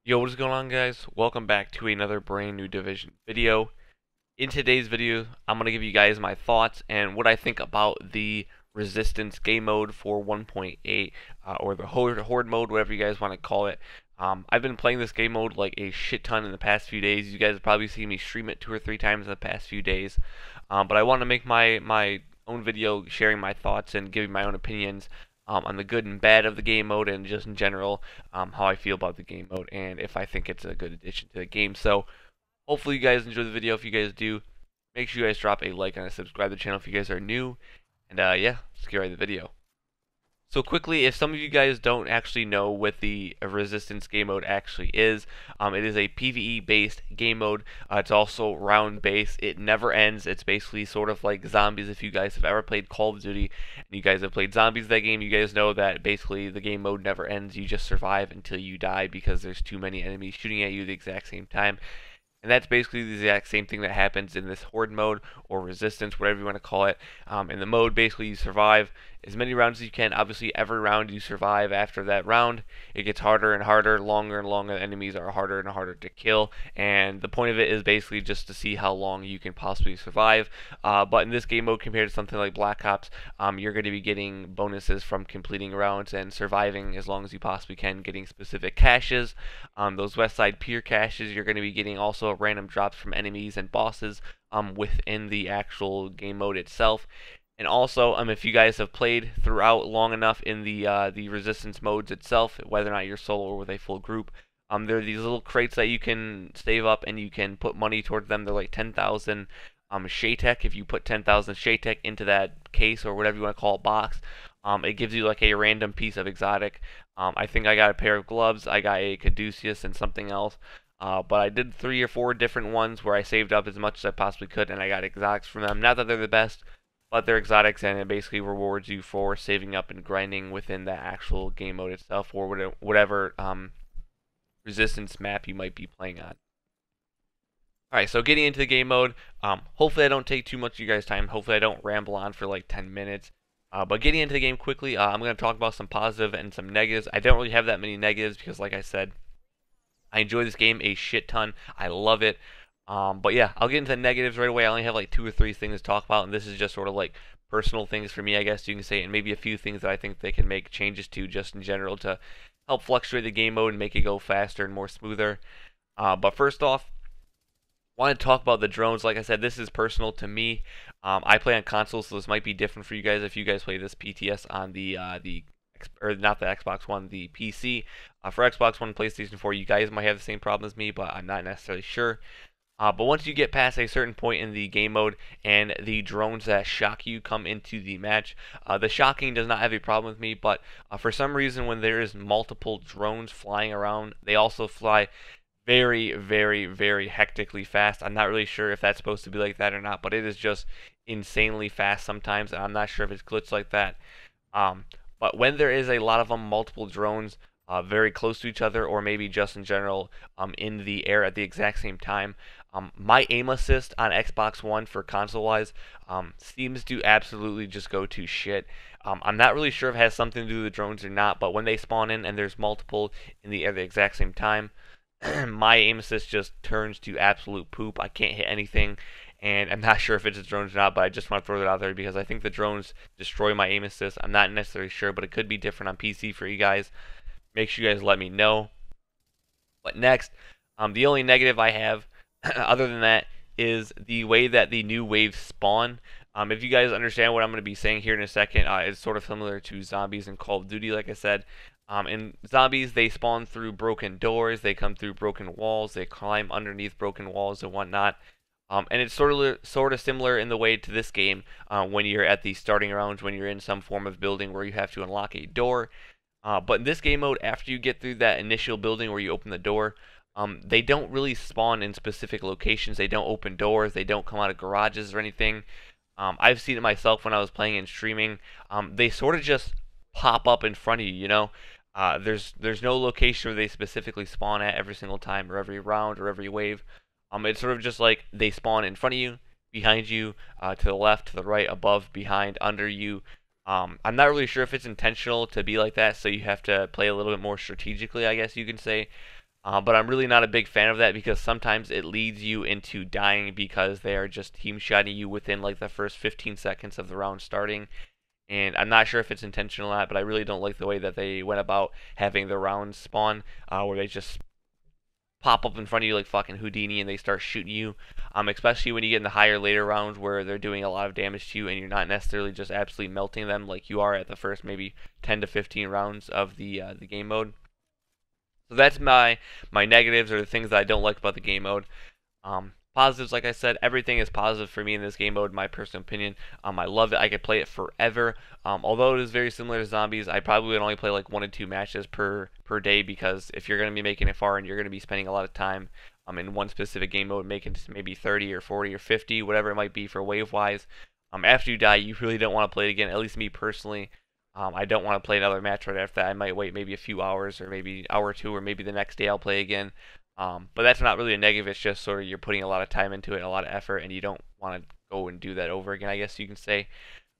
Yo, what is going on, guys? Welcome back to another brand new Division video. In today's video, I'm going to give you guys my thoughts and what I think about the Resistance game mode for 1.8 or the Horde mode, whatever you guys want to call it. I've been playing this game mode like a shit ton in the past few days. You guys have probably seen me stream it 2 or 3 times in the past few days. But I want to make my own video sharing my thoughts and giving my own opinions on the good and bad of the game mode and just in general how I feel about the game mode and if I think it's a good addition to the game. So hopefully you guys enjoy the video. If you guys do, make sure you guys drop a like and subscribe to the channel if you guys are new. And yeah, let's get right to the video. So quickly, if some of you guys don't actually know what the Resistance game mode actually is, it is a PvE based game mode. It's also round based. It never ends. It's basically sort of like zombies. If you guys have ever played Call of Duty and you guys have played zombies that game, you guys know that basically the game mode never ends. You just survive until you die because there's too many enemies shooting at you at the exact same time. And that's basically the exact same thing that happens in this Horde mode or Resistance, whatever you want to call it. In the mode, basically, you survive as many rounds as you can. Obviously, every round you survive after that round, it gets harder and harder, longer and longer. The enemies are harder and harder to kill. And the point of it is basically just to see how long you can possibly survive. But in this game mode, compared to something like Black Ops, you're going to be getting bonuses from completing rounds and surviving as long as you possibly can, getting specific caches. Those West Side Pier caches, you're going to be getting also random drops from enemies and bosses within the actual game mode itself. And also, if you guys have played throughout long enough in the Resistance modes itself, whether or not you're solo or with a full group, there are these little crates that you can save up and you can put money towards them. They're like 10,000 Shaytek. If you put 10,000 Shaytek into that case or whatever you want to call it, box, it gives you like a random piece of exotic. I think I got a pair of gloves, I got a Caduceus and something else. But I did 3 or 4 different ones where I saved up as much as I possibly could and I got exotics from them. Not that they're the best, but they're exotics and it basically rewards you for saving up and grinding within the actual game mode itself or whatever Resistance map you might be playing on. Alright, so getting into the game mode, hopefully I don't take too much of you guys' time. Hopefully I don't ramble on for like 10 minutes. But getting into the game quickly, I'm going to talk about some positive and some negatives. I don't really have that many negatives because, like I said, I enjoy this game a shit ton. I love it. But yeah, I'll get into the negatives right away. I only have like 2 or 3 things to talk about, and this is just sort of like personal things for me, I guess you can say, and maybe a few things that I think they can make changes to just in general to help fluctuate the game mode and make it go faster and more smoother. But first off, I want to talk about the drones. Like I said, this is personal to me. I play on console, so this might be different for you guys if you guys play this PTS on the or not the Xbox One, the PC. For Xbox One and PlayStation 4, you guys might have the same problem as me, but I'm not necessarily sure. But once you get past a certain point in the game mode and the drones that shock you come into the match, the shocking does not have a problem with me, but for some reason when there is multiple drones flying around, they also fly very, very, very hectically fast. I'm not really sure if that's supposed to be like that or not, but it is just insanely fast sometimes, and I'm not sure if it's glitched like that. But when there is a lot of them, multiple drones very close to each other, or maybe just in general in the air at the exact same time, my aim assist on Xbox One for console-wise seems to absolutely just go to shit. I'm not really sure if it has something to do with the drones or not, but when they spawn in and there's multiple in the air at the exact same time, my aim assist just turns to absolute poop. I can't hit anything, and I'm not sure if it's the drones or not, but I just want to throw that out there because I think the drones destroy my aim assist. I'm not necessarily sure, but it could be different on PC for you guys. Make sure you guys let me know. But next, the only negative I have, other than that, is the way that the new waves spawn. If you guys understand what I'm going to be saying here in a second, it's sort of similar to zombies and Call of Duty, like I said. In zombies, they spawn through broken doors, they come through broken walls, they climb underneath broken walls and whatnot. And it's sort of similar in the way to this game when you're at the starting rounds, when you're in some form of building where you have to unlock a door. But in this game mode, after you get through that initial building where you open the door, they don't really spawn in specific locations. They don't open doors, they don't come out of garages or anything. I've seen it myself when I was playing and streaming. They sort of just pop up in front of you, you know? There's no location where they specifically spawn at every single time or every round or every wave. It's sort of just like they spawn in front of you, behind you, to the left, to the right, above, behind, under you. I'm not really sure if it's intentional to be like that, so you have to play a little bit more strategically, I guess you can say. But I'm really not a big fan of that because sometimes it leads you into dying because they are just team shotting you within like the first 15 seconds of the round starting. And I'm not sure if it's intentional or not, but I really don't like the way that they went about having the rounds spawn, where they just pop up in front of you like fucking Houdini and they start shooting you. Especially when you get in the higher later rounds where they're doing a lot of damage to you and you're not necessarily just absolutely melting them like you are at the first maybe 10 to 15 rounds of the game mode. So that's my negatives or the things that I don't like about the game mode. Positives, like I said, everything is positive for me in this game mode, in my personal opinion. I love it. I could play it forever. Although it is very similar to zombies, I probably would only play like 1 to 2 matches per day because if you're going to be making it far and you're going to be spending a lot of time in one specific game mode, making maybe 30 or 40 or 50, whatever it might be for wave-wise, after you die, you really don't want to play it again, at least me personally. I don't want to play another match right after that. I might wait maybe a few hours or maybe an hour or two or maybe the next day I'll play again. But that's not really a negative. It's just sort of you're putting a lot of time into it, a lot of effort, and you don't want to go and do that over again, I guess you can say.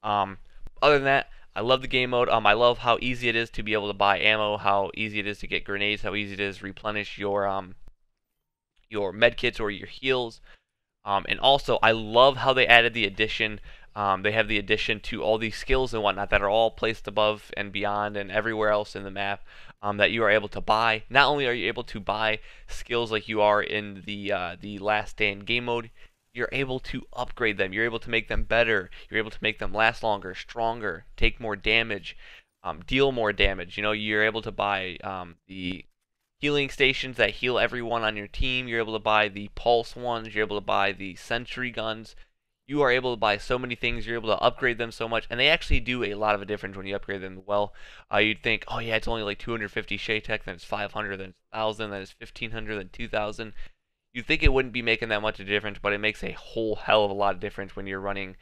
Other than that, I love the game mode. I love how easy it is to be able to buy ammo, how easy it is to get grenades, how easy it is to replenish your med kits or your heals. And also, I love how they added the addition. They have the addition to all these skills and whatnot that are all placed above and beyond and everywhere else in the map that you are able to buy. Not only are you able to buy skills like you are in the Last Stand game mode, you're able to upgrade them. You're able to make them better. You're able to make them last longer, stronger, take more damage, deal more damage. You know, you're able to buy the healing stations that heal everyone on your team. You're able to buy the pulse ones. You're able to buy the sentry guns. You are able to buy so many things. You're able to upgrade them so much, and they actually do a lot of a difference when you upgrade them well. You'd think, oh yeah, it's only like 250 Shaytech, then it's 500, then it's 1,000, then it's 1,500, then 2,000. You'd think it wouldn't be making that much of a difference, but it makes a whole hell of a lot of difference when you're running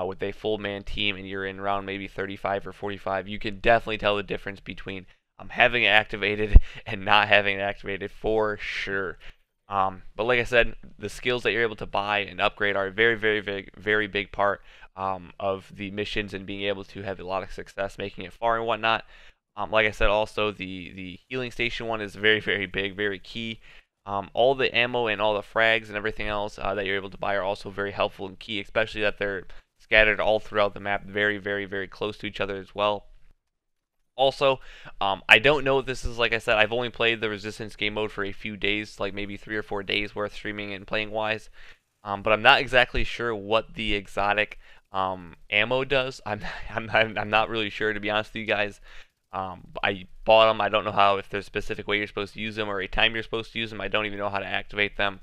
with a full man team and you're in round maybe 35 or 45. You can definitely tell the difference between having it activated and not having it activated for sure. But like I said, the skills that you're able to buy and upgrade are a very, very, very, very big part of the missions and being able to have a lot of success making it far and whatnot. Like I said, also the healing station one is very, very big, very key. All the ammo and all the frags and everything else that you're able to buy are also very helpful and key, especially that they're scattered all throughout the map, very, very, very close to each other as well. Also, I don't know if this is, like I said, I've only played the Resistance game mode for a few days, like maybe 3 or 4 days worth streaming and playing wise. But I'm not exactly sure what the exotic ammo does. I'm not really sure, to be honest with you guys. I bought them. I don't know how, if there's a specific way you're supposed to use them or a time you're supposed to use them. I don't even know how to activate them.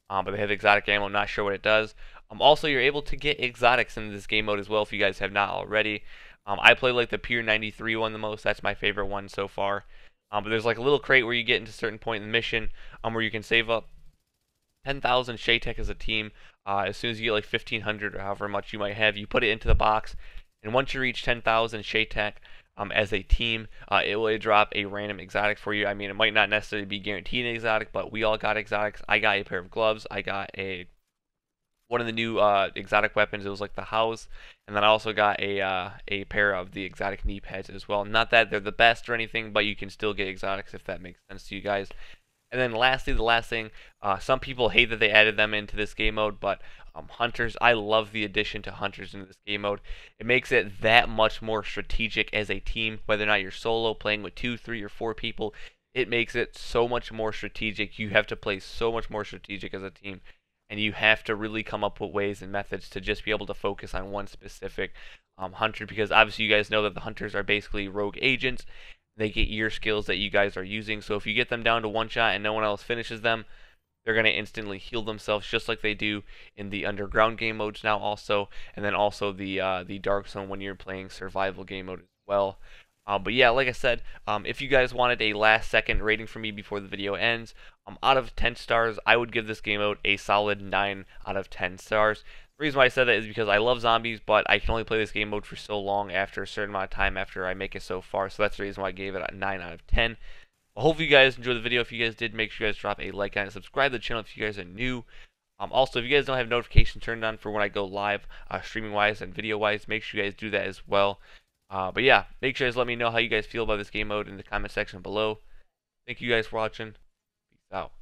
But they have exotic ammo. I'm not sure what it does. Also, you're able to get exotics in this game mode as well if you guys have not already. I play like the Pier 93 one the most. That's my favorite one so far. But there's like a little crate where you get into a certain point in the mission where you can save up 10,000 Shaytech as a team. As soon as you get like 1,500 or however much you might have, you put it into the box. And once you reach 10,000 Shaytech as a team, it will drop a random exotic for you. I mean, it might not necessarily be guaranteed an exotic, but we all got exotics. I got a pair of gloves. I got one of the new exotic weapons. It was like the house, and then I also got a pair of the exotic knee pads as well. Not that they're the best or anything, but you can still get exotics if that makes sense to you guys. And then lastly, the last thing, some people hate that they added them into this game mode, but hunters, I love the addition to hunters into this game mode. It makes it that much more strategic as a team, whether or not you're solo, playing with 2, 3, or 4 people. It makes it so much more strategic. You have to play so much more strategic as a team. And you have to really come up with ways and methods to just be able to focus on one specific hunter, because obviously you guys know that the hunters are basically rogue agents. They get your skills that you guys are using, so if you get them down to one shot and no one else finishes them, they're going to instantly heal themselves just like they do in the underground game modes now also, and then also the Dark Zone when you're playing survival game mode as well. But yeah, like I said, if you guys wanted a last second rating for me before the video ends, out of 10 stars, I would give this game out a solid 9 out of 10 stars. The reason why I said that is because I love zombies, but I can only play this game mode for so long after a certain amount of time after I make it so far, so that's the reason why I gave it a 9 out of 10. Well, hopefully you guys enjoyed the video. If you guys did, make sure you guys drop a like on it, subscribe to the channel if you guys are new. Also, if you guys don't have notifications turned on for when I go live, streaming-wise and video-wise, make sure you guys do that as well. But yeah, make sure you guys let me know how you guys feel about this game mode in the comment section below. Thank you guys for watching. out.